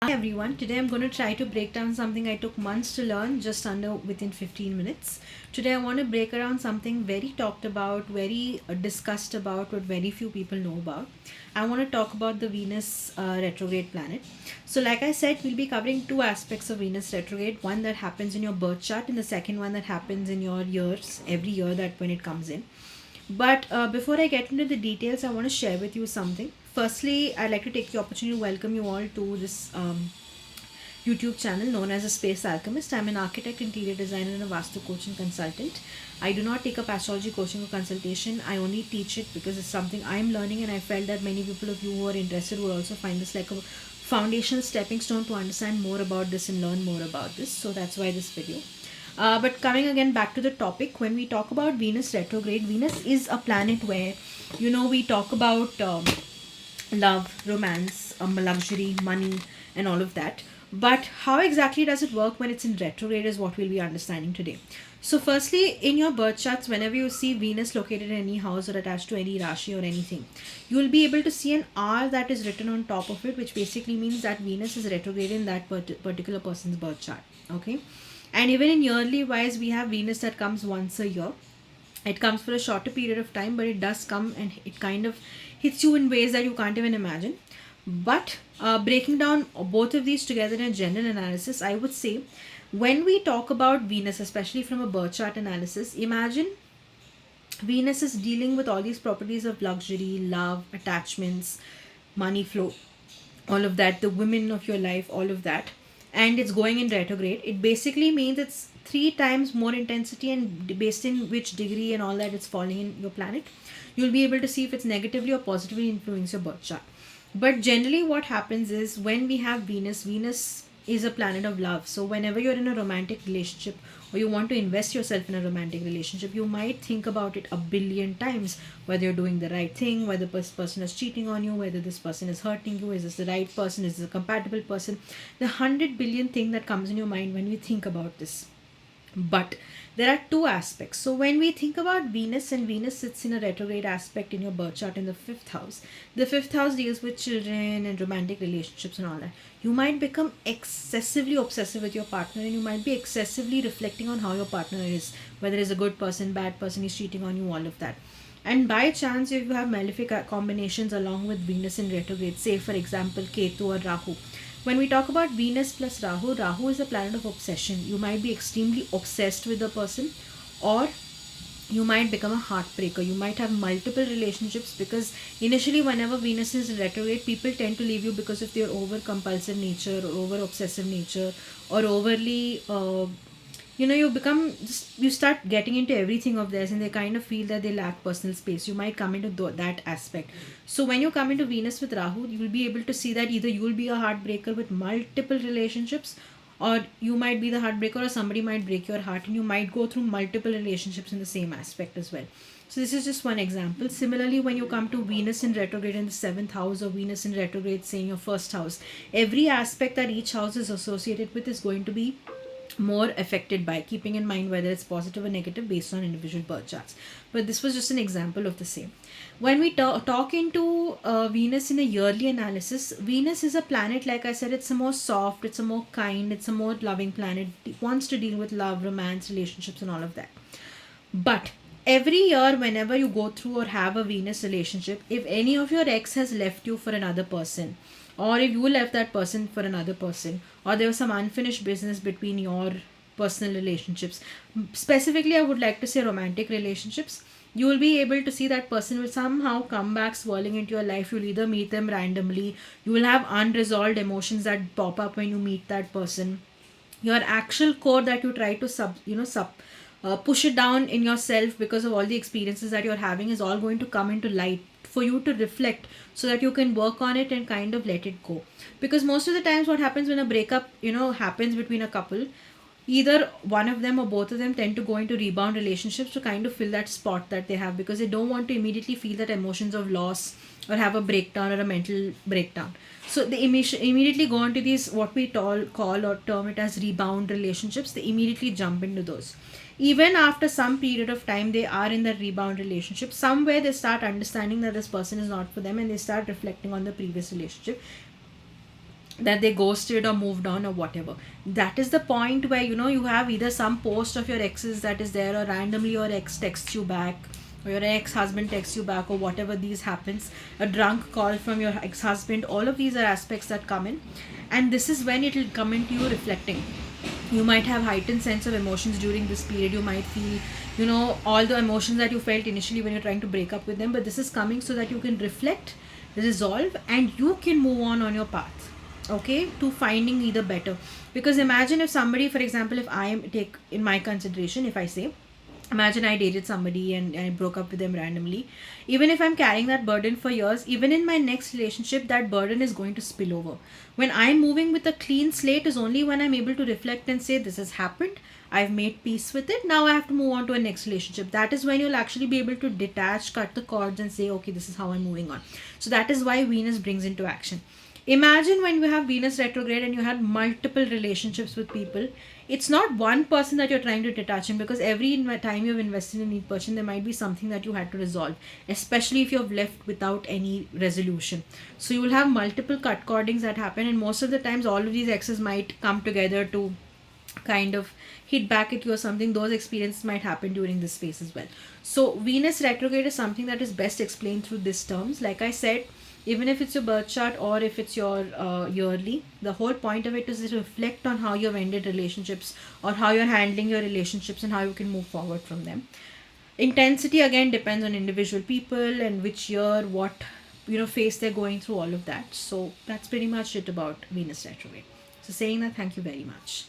Hi everyone, today I'm going to try to break down something I took months to learn just under within 15 minutes. Today I want to break around something very talked about, very discussed about, what very few people know about. I want to talk about the Venus retrograde planet. So like I said, we'll be covering two aspects of Venus retrograde, one that happens in your birth chart and the second one that happens in your years, every year that when it comes in. But before I get into the details, I want to share with you something. Firstly, I'd like to take the opportunity to welcome you all to this YouTube channel known as a Space Alchemist. I'm an architect, interior designer, and a Vastu coach and consultant. I do not take up astrology coaching or consultation. I only teach it because it's something I'm learning, and I felt that many people of you who are interested would also find this like a foundational stepping stone to understand more about this and learn more about this. So that's why this video. But coming again back to the topic, when we talk about Venus retrograde, Venus is a planet where, we talk about love, romance, luxury, money, and all of that. But how exactly does it work when it's in retrograde is what we'll be understanding today. So, firstly, in your birth charts, whenever you see Venus located in any house or attached to any Rashi or anything, you will be able to see an R that is written on top of it, which basically means that Venus is retrograde in that particular person's birth chart. Okay, and even in yearly wise, we have Venus that comes once a year. It comes for a shorter period of time, but it does come and it kind of hits you in ways that you can't even imagine. But breaking down both of these together in a general analysis, I would say when we talk about Venus, especially from a birth chart analysis, imagine Venus is dealing with all these properties of luxury, love, attachments, money flow, all of that, the women of your life, all of that, and it's going in retrograde. It basically means it's three times more intensity, and based in which degree and all that it's falling in your planet, you'll be able to see if it's negatively or positively influence your birth chart. But generally, what happens is when we have Venus is a planet of love. So, whenever you're in a romantic relationship or you want to invest yourself in a romantic relationship, you might think about it a billion times whether you're doing the right thing, whether this person is cheating on you, whether this person is hurting you, is this the right person, is this a compatible person. The 100 billion thing that comes in your mind when you think about this. But there are two aspects. So when we think about Venus, and Venus sits in a retrograde aspect in your birth chart in the fifth house, the fifth house deals with children and romantic relationships and all that. You might become excessively obsessive with your partner, and you might be excessively reflecting on how your partner is, whether he's a good person, bad person, he's cheating on you, all of that. And by chance, if you have malefic combinations along with Venus in retrograde, say for example Ketu or Rahu, when we talk about Venus plus Rahu, Rahu is a planet of obsession. You might be extremely obsessed with the person, or you might become a heartbreaker. You might have multiple relationships because initially, whenever Venus is in retrograde, people tend to leave you because of their over compulsive nature or over obsessive nature or overly you become just, you start getting into everything of theirs, and they kind of feel that they lack personal space. You might come into that aspect. So when you come into Venus with Rahu, you will be able to see that either you will be a heartbreaker with multiple relationships, or you might be the heartbreaker, or somebody might break your heart, and you might go through multiple relationships in the same aspect as well. So this is just one example. Similarly, when you come to Venus in retrograde in the seventh house, or Venus in retrograde say in your first house, every aspect that each house is associated with is going to be more affected by, keeping in mind whether it's positive or negative based on individual birth charts. But this was just an example of the same. When we talk into Venus in a yearly analysis, Venus is a planet, like I said, it's a more soft, it's a more kind, it's a more loving planet. It wants to deal with love, romance, relationships, and all of that. But every year, whenever you go through or have a Venus relationship, if any of your ex has left you for another person, or if you left that person for another person, or there was some unfinished business between your personal relationships, specifically, I would like to say romantic relationships, you will be able to see that person will somehow come back swirling into your life. You'll either meet them randomly, you will have unresolved emotions that pop up when you meet that person. Your actual core that you try to push it down in yourself because of all the experiences that you're having is all going to come into light for you to reflect, so that you can work on it and kind of let it go. Because most of the times what happens when a breakup happens between a couple, either one of them or both of them tend to go into rebound relationships to kind of fill that spot that they have, because they don't want to immediately feel that emotions of loss or have a breakdown or a mental breakdown. So they immediately go into these, what we call or term it as rebound relationships. They immediately jump into those. Even after some period of time they are in that rebound relationship, somewhere they start understanding that this person is not for them, and they start reflecting on the previous relationship. that they ghosted or moved on or whatever. That is the point where you have either some post of your exes that is there, or randomly your ex texts you back, or your ex-husband texts you back, or whatever these happens, a drunk call from your ex-husband. All of these are aspects that come in, and this is when it will come into you reflecting. You might have heightened sense of emotions during this period. You might feel all the emotions that you felt initially when you're trying to break up with them, but this is coming so that you can reflect, resolve, and you can move on your path, okay, to finding either better. Because imagine if somebody, for example, if I am take in my consideration, if I say, imagine I dated somebody and I broke up with them randomly. Even if I'm carrying that burden for years, even in my next relationship, that burden is going to spill over. When I'm moving with a clean slate is only when I'm able to reflect and say, this has happened, I've made peace with it, now I have to move on to a next relationship. That is when you'll actually be able to detach, cut the cords, and say, okay, this is how I'm moving on. So that is why Venus brings into action. Imagine when you have Venus retrograde and you had multiple relationships with people. It's not one person that you're trying to detach in, because every time you've invested in each person, there might be something that you had to resolve, especially if you've left without any resolution. So you will have multiple cut cordings that happen, and most of the times, all of these exes might come together to kind of hit back at you or something. Those experiences might happen during this phase as well. So Venus retrograde is something that is best explained through these terms. Like I said, even if it's your birth chart or if it's your yearly, the whole point of it is to reflect on how you've ended relationships, or how you're handling your relationships, and how you can move forward from them. Intensity again depends on individual people and which year, what phase they're going through, all of that. So that's pretty much it about Venus retrograde. So saying that, thank you very much.